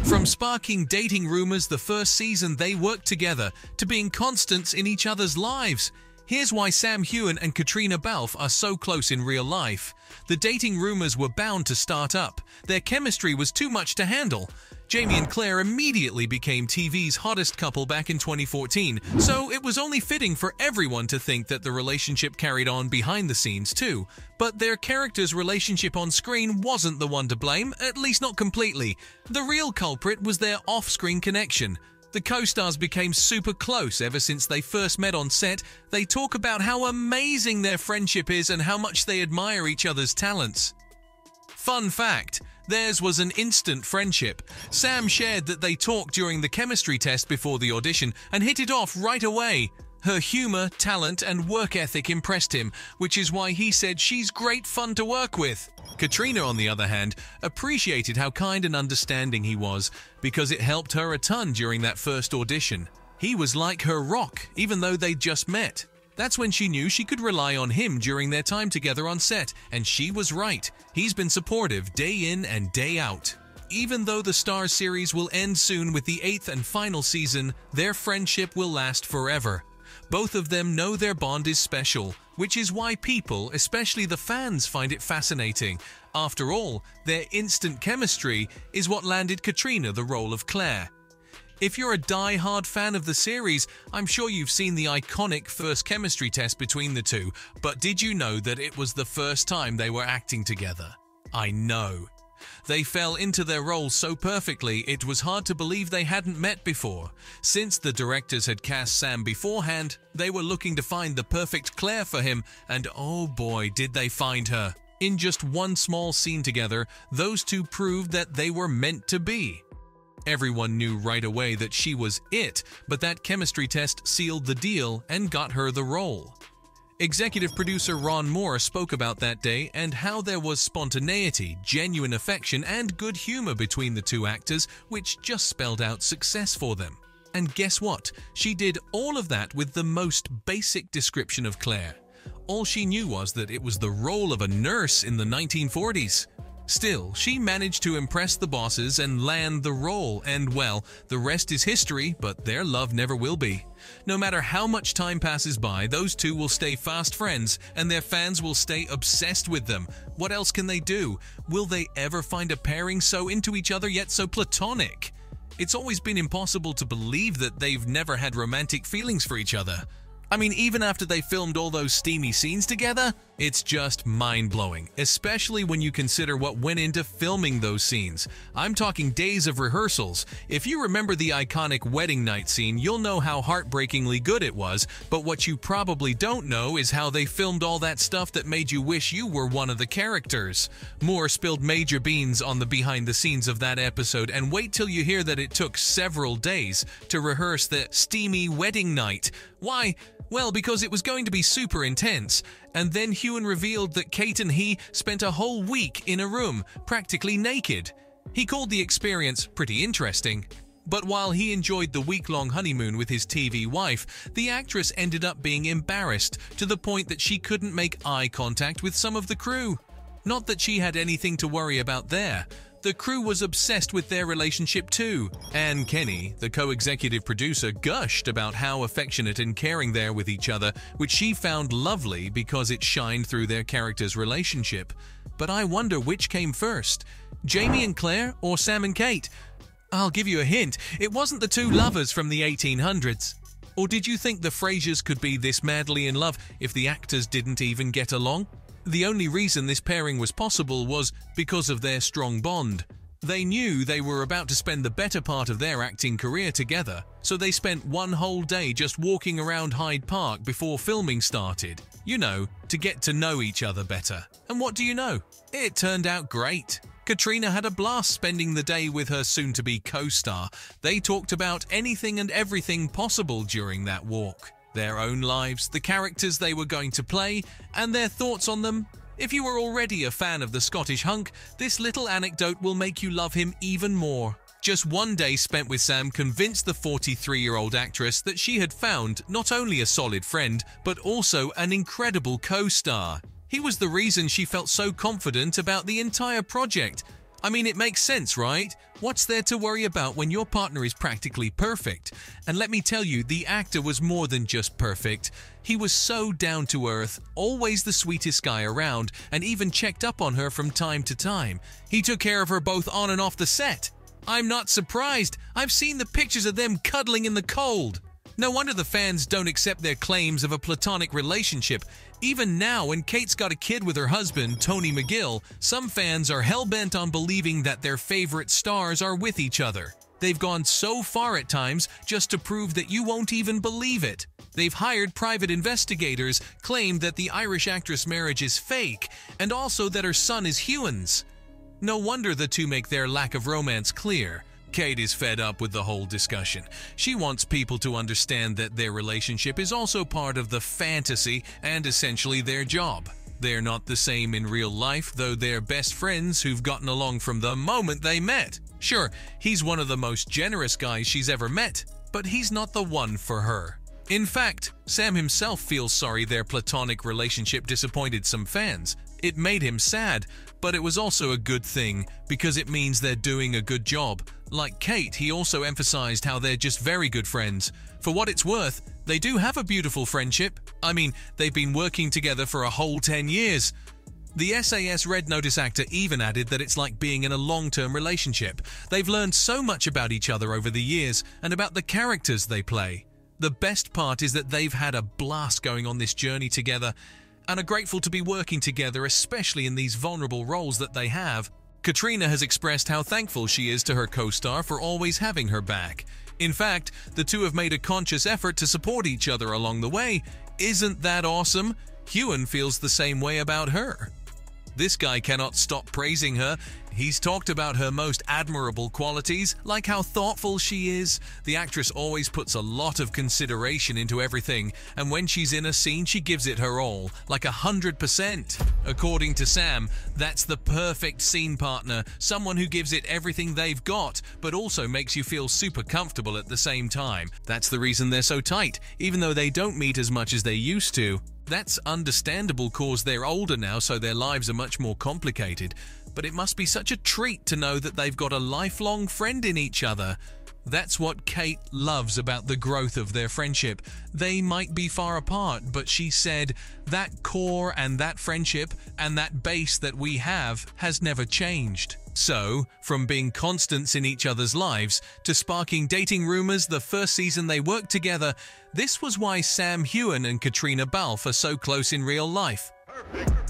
From sparking dating rumors the first season they worked together to being constants in each other's lives. Here's why Sam Heughan and Caitriona Balfe are so close in real life. The dating rumors were bound to start up. Their chemistry was too much to handle. Jamie and Claire immediately became TV's hottest couple back in 2014, so it was only fitting for everyone to think that the relationship carried on behind the scenes too. But their characters' relationship on screen wasn't the one to blame, at least not completely. The real culprit was their off-screen connection. The co-stars became super close ever since they first met on set. They talk about how amazing their friendship is and how much they admire each other's talents. Fun fact: theirs was an instant friendship. Sam shared that they talked during the chemistry test before the audition and hit it off right away. Her humor, talent, and work ethic impressed him, which is why he said she's great fun to work with. Caitriona, on the other hand, appreciated how kind and understanding he was, because it helped her a ton during that first audition. He was like her rock, even though they'd just met. That's when she knew she could rely on him during their time together on set, and she was right. He's been supportive day in and day out. Even though the Starz series will end soon with the 8th and final season, their friendship will last forever. Both of them know their bond is special, which is why people, especially the fans, find it fascinating. After all, their instant chemistry is what landed Caitriona the role of Claire. If you're a die-hard fan of the series, I'm sure you've seen the iconic first chemistry test between the two, but did you know that it was the first time they were acting together? I know. They fell into their roles so perfectly, it was hard to believe they hadn't met before. Since the directors had cast Sam beforehand, they were looking to find the perfect Claire for him, and oh boy, did they find her. In just one small scene together, those two proved that they were meant to be. Everyone knew right away that she was it, but that chemistry test sealed the deal and got her the role. Executive producer Ron Moore spoke about that day and how there was spontaneity, genuine affection, and good humor between the two actors, which just spelled out success for them. And guess what? She did all of that with the most basic description of Claire. All she knew was that it was the role of a nurse in the 1940s. Still, she managed to impress the bosses and land the role, and well, the rest is history, but their love never will be. No matter how much time passes by, those two will stay fast friends, and their fans will stay obsessed with them. What else can they do? Will they ever find a pairing so into each other yet so platonic? It's always been impossible to believe that they've never had romantic feelings for each other. I mean, even after they filmed all those steamy scenes together, it's just mind-blowing, especially when you consider what went into filming those scenes. I'm talking days of rehearsals. If you remember the iconic wedding night scene, you'll know how heartbreakingly good it was, but what you probably don't know is how they filmed all that stuff that made you wish you were one of the characters. Moore spilled major beans on the behind-the-scenes of that episode, and wait till you hear that it took several days to rehearse the steamy wedding night. Why? Well, because it was going to be super intense. And then Heughan revealed that Kate and he spent a whole week in a room, practically naked. He called the experience pretty interesting. But while he enjoyed the week-long honeymoon with his TV wife, the actress ended up being embarrassed to the point that she couldn't make eye contact with some of the crew. Not that she had anything to worry about there. The crew was obsessed with their relationship too. Anne Kenny, the co-executive producer, gushed about how affectionate and caring they are with each other, which she found lovely because it shined through their characters' relationship. But I wonder which came first, Jamie and Claire or Sam and Kate? I'll give you a hint, it wasn't the two lovers from the 1800s. Or did you think the Frasers could be this madly in love if the actors didn't even get along? The only reason this pairing was possible was because of their strong bond. They knew they were about to spend the better part of their acting career together, so they spent one whole day just walking around Hyde Park before filming started. You know, to get to know each other better. And what do you know? It turned out great. Caitriona had a blast spending the day with her soon-to-be co-star. They talked about anything and everything possible during that walk. Their own lives, the characters they were going to play, and their thoughts on them. If you were already a fan of the Scottish hunk, this little anecdote will make you love him even more. Just one day spent with Sam convinced the 43-year-old actress that she had found not only a solid friend, but also an incredible co-star. He was the reason she felt so confident about the entire project. I mean, it makes sense, right? What's there to worry about when your partner is practically perfect? And let me tell you, the actor was more than just perfect. He was so down to earth, always the sweetest guy around, and even checked up on her from time to time. He took care of her both on and off the set. I'm not surprised. I've seen the pictures of them cuddling in the cold. No wonder the fans don't accept their claims of a platonic relationship. Even now, when Kate's got a kid with her husband, Tony McGill, some fans are hell-bent on believing that their favorite stars are with each other. They've gone so far at times just to prove that you won't even believe it. They've hired private investigators, claimed that the Irish actress' marriage is fake, and also that her son is Heughan's. No wonder the two make their lack of romance clear. Kate is fed up with the whole discussion. She wants people to understand that their relationship is also part of the fantasy and essentially their job. They're not the same in real life, though they're best friends who've gotten along from the moment they met. Sure, he's one of the most generous guys she's ever met, but he's not the one for her. In fact, Sam himself feels sorry their platonic relationship disappointed some fans. It made him sad, but it was also a good thing because it means they're doing a good job. Like Kate, he also emphasized how they're just very good friends. For what it's worth, they do have a beautiful friendship. I mean, they've been working together for a whole 10 years. The SAS Red Notice actor even added that it's like being in a long-term relationship. They've learned so much about each other over the years and about the characters they play. The best part is that they've had a blast going on this journey together and are grateful to be working together, especially in these vulnerable roles that they have. Caitriona has expressed how thankful she is to her co-star for always having her back. In fact, the two have made a conscious effort to support each other along the way. Isn't that awesome? Heughan feels the same way about her. This guy cannot stop praising her. He's talked about her most admirable qualities, like how thoughtful she is. The actress always puts a lot of consideration into everything, and when she's in a scene, she gives it her all, like 100%. According to Sam, that's the perfect scene partner, someone who gives it everything they've got, but also makes you feel super comfortable at the same time. That's the reason they're so tight, even though they don't meet as much as they used to. That's understandable cause they're older now, so their lives are much more complicated. But it must be such a treat to know that they've got a lifelong friend in each other. That's what Kate loves about the growth of their friendship. They might be far apart, but she said, that core and that friendship and that base that we have has never changed. So, from being constants in each other's lives to sparking dating rumors the first season they worked together, this was why Sam Heughan and Caitriona Balfe are so close in real life. Perfect.